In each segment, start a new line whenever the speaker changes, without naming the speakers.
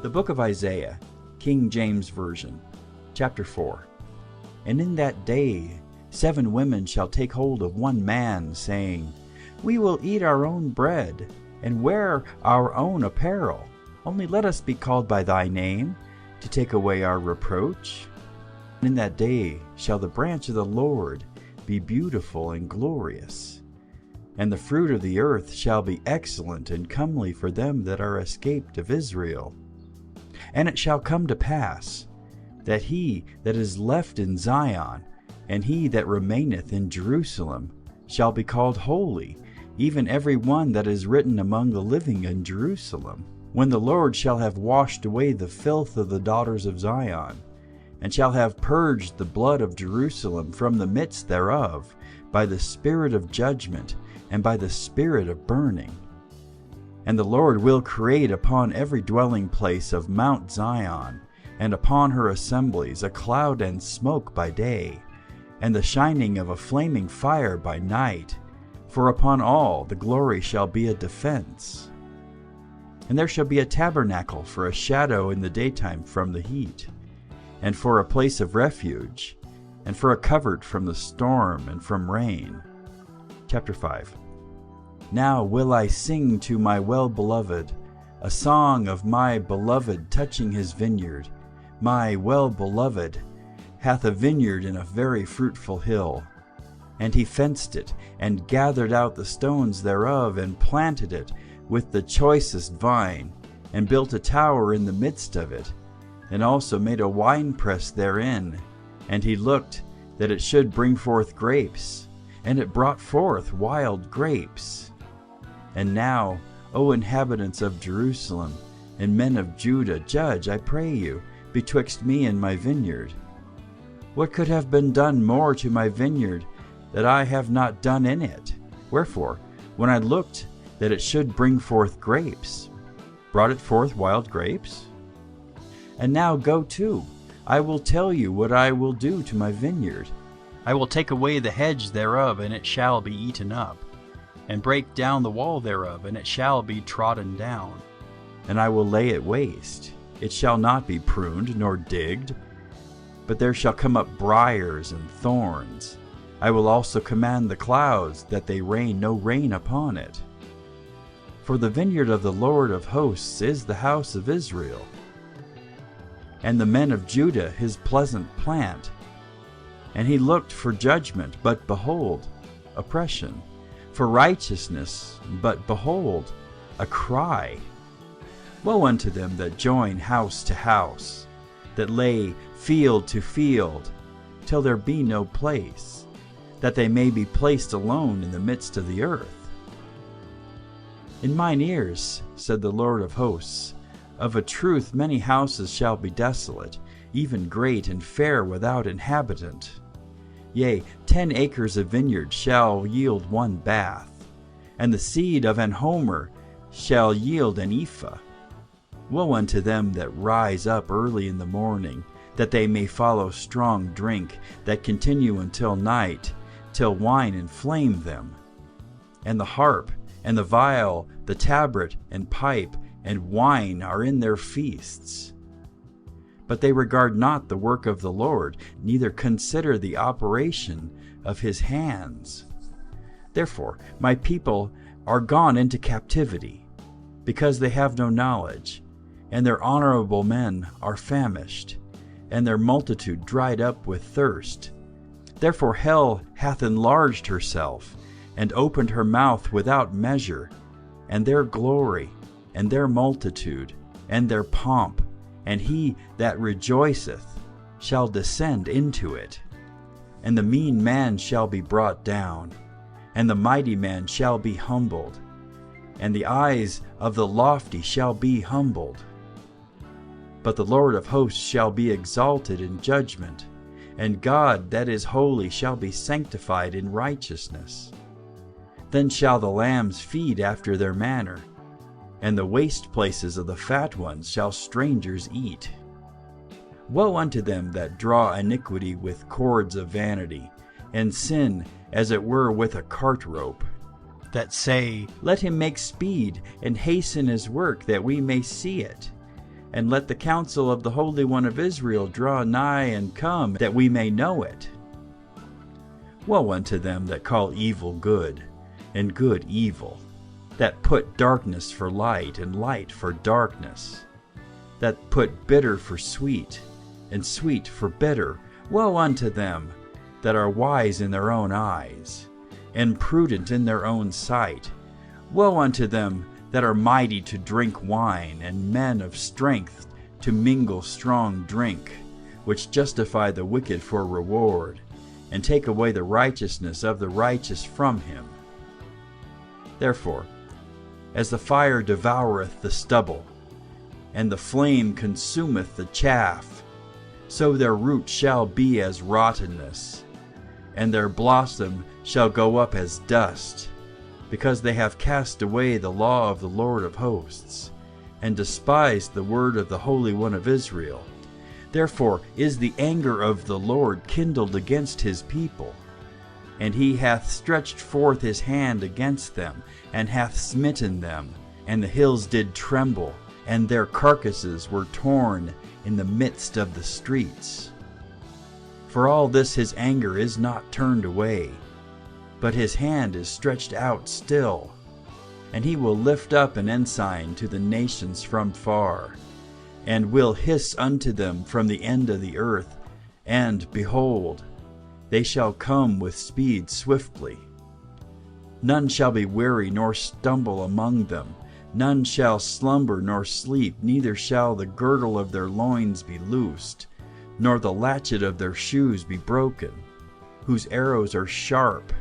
The book of Isaiah, King James Version, chapter 4. And in that day 7 women shall take hold of one man, saying, We will eat our own bread, and wear our own apparel. Only let us be called by thy name, to take away our reproach. And in that day shall the branch of the Lord be beautiful and glorious, and the fruit of the earth shall be excellent and comely for them that are escaped of Israel. And it shall come to pass, that he that is left in Zion, and he that remaineth in Jerusalem, shall be called holy, even every one that is written among the living in Jerusalem. When the Lord shall have washed away the filth of the daughters of Zion, and shall have purged the blood of Jerusalem from the midst thereof, by the spirit of judgment, and by the spirit of burning. And the Lord will create upon every dwelling place of Mount Zion, and upon her assemblies, a cloud and smoke by day, and the shining of a flaming fire by night. For upon all the glory shall be a defense. And there shall be a tabernacle for a shadow in the daytime from the heat, and for a place of refuge, and for a covert from the storm and from rain. Chapter 5. Now will I sing to my well-beloved a song of my beloved touching his vineyard. My well-beloved hath a vineyard in a very fruitful hill. And he fenced it, and gathered out the stones thereof, and planted it with the choicest vine, and built a tower in the midst of it, and also made a winepress therein. And he looked that it should bring forth grapes, and it brought forth wild grapes. And now, O inhabitants of Jerusalem, and men of Judah, judge, I pray you, betwixt me and my vineyard. What could have been done more to my vineyard, that I have not done in it? Wherefore, when I looked that it should bring forth grapes, brought it forth wild grapes? And now go to, I will tell you what I will do to my vineyard. I will take away the hedge thereof, and it shall be eaten up, and break down the wall thereof, and it shall be trodden down. And I will lay it waste, it shall not be pruned nor digged, but there shall come up briars and thorns. I will also command the clouds, that they rain no rain upon it. For the vineyard of the Lord of hosts is the house of Israel, and the men of Judah his pleasant plant. And he looked for judgment, but behold, oppression, for righteousness, but behold, a cry. Woe unto them that join house to house, that lay field to field, till there be no place, that they may be placed alone in the midst of the earth. In mine ears, said the Lord of hosts, of a truth many houses shall be desolate, even great and fair without inhabitant. Yea, 10 acres of vineyard shall yield 1 bath, and the seed of an homer shall yield an ephah. Woe unto them that rise up early in the morning, that they may follow strong drink, that continue until night, till wine inflame them. And the harp, and the viol, the tabret, and pipe, and wine are in their feasts. But they regard not the work of the Lord, neither consider the operation of his hands. Therefore my people are gone into captivity, because they have no knowledge, and their honorable men are famished, and their multitude dried up with thirst. Therefore hell hath enlarged herself, and opened her mouth without measure, and their glory, and their multitude, and their pomp, and he that rejoiceth shall descend into it. And the mean man shall be brought down, and the mighty man shall be humbled, and the eyes of the lofty shall be humbled. But the Lord of hosts shall be exalted in judgment, and God that is holy shall be sanctified in righteousness. Then shall the lambs feed after their manner, and the waste places of the fat ones shall strangers eat. Woe unto them that draw iniquity with cords of vanity, and sin as it were with a cart rope, that say, Let him make speed, and hasten his work, that we may see it. and let the counsel of the Holy One of Israel draw nigh and come, that we may know it. Woe unto them that call evil good, and good evil, that put darkness for light, and light for darkness, that put bitter for sweet, and sweet for bitter. Woe unto them that are wise in their own eyes, and prudent in their own sight. Woe unto them that are mighty to drink wine, and men of strength to mingle strong drink, which justify the wicked for reward, and take away the righteousness of the righteous from him. Therefore, as the fire devoureth the stubble, and the flame consumeth the chaff, so their root shall be as rottenness, and their blossom shall go up as dust, because they have cast away the law of the Lord of hosts, and despised the word of the Holy One of Israel. Therefore is the anger of the Lord kindled against his people, and he hath stretched forth his hand against them, and hath smitten them, and the hills did tremble, and their carcasses were torn in the midst of the streets. For all this his anger is not turned away, but his hand is stretched out still, and he will lift up an ensign to the nations from far, and will hiss unto them from the end of the earth, and, behold, they shall come with speed swiftly. None shall be weary nor stumble among them, none shall slumber nor sleep, neither shall the girdle of their loins be loosed, nor the latchet of their shoes be broken, whose arrows are sharp,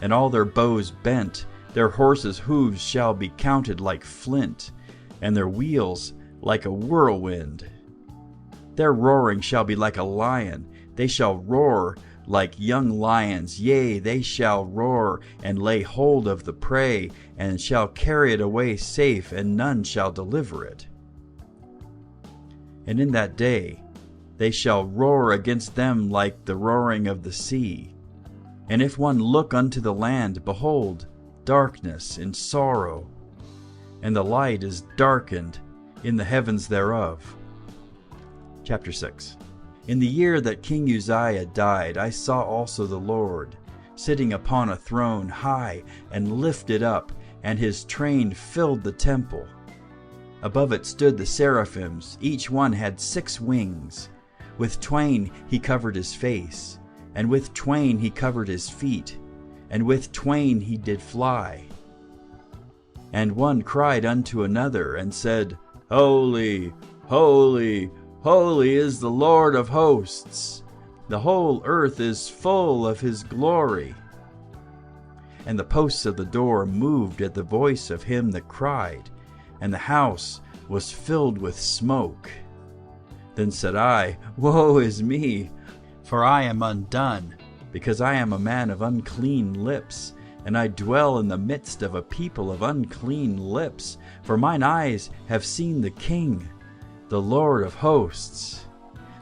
and all their bows bent. Their horses' hooves shall be counted like flint, and their wheels like a whirlwind. Their roaring shall be like a lion, they shall roar like young lions, yea, they shall roar and lay hold of the prey, and shall carry it away safe, and none shall deliver it. And in that day they shall roar against them like the roaring of the sea. And if one look unto the land, behold, darkness and sorrow, and the light is darkened in the heavens thereof. Chapter 6. In the year that King Uzziah died, I saw also the Lord, sitting upon a throne high and lifted up, and his train filled the temple. Above it stood the seraphims, each one had 6 wings. With twain he covered his face, and with twain he covered his feet, and with twain he did fly. And one cried unto another, and said, Holy, holy, holy is the Lord of hosts. The whole earth is full of his glory. And the posts of the door moved at the voice of him that cried, and the house was filled with smoke. Then said I, Woe is me, for I am undone, because I am a man of unclean lips, and I dwell in the midst of a people of unclean lips. For mine eyes have seen the King, the Lord of hosts.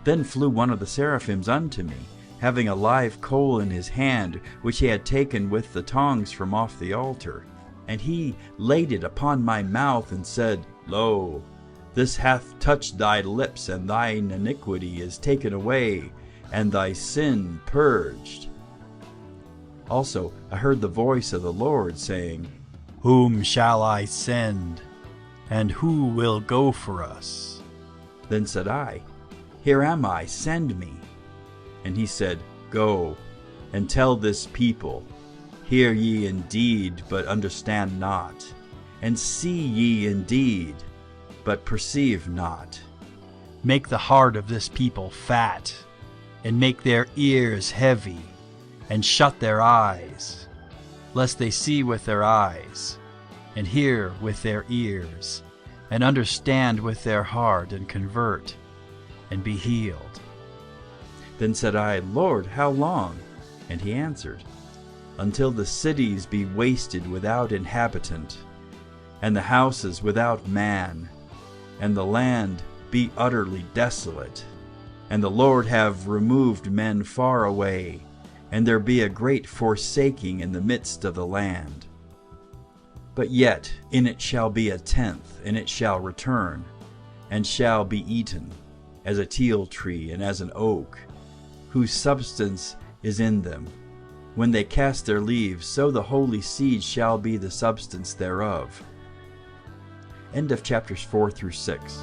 Then flew one of the seraphims unto me, having a live coal in his hand, which he had taken with the tongs from off the altar. And he laid it upon my mouth, and said, Lo, this hath touched thy lips, and thine iniquity is taken away, and thy sin purged. Also I heard the voice of the Lord saying, Whom shall I send, and who will go for us? Then said I, Here am I, send me. And he said, Go, and tell this people, Hear ye indeed, but understand not, and see ye indeed, but perceive not. Make the heart of this people fat, and make their ears heavy, and shut their eyes, lest they see with their eyes, and hear with their ears, and understand with their heart, and convert, and be healed. Then said I, Lord, how long? And he answered, Until the cities be wasted without inhabitant, and the houses without man, and the land be utterly desolate, and the Lord have removed men far away, and there be a great forsaking in the midst of the land. But yet in it shall be a tenth, and it shall return, and shall be eaten, as a teil tree and as an oak, whose substance is in them. When they cast their leaves, so the holy seed shall be the substance thereof. End of chapters 4 through 6.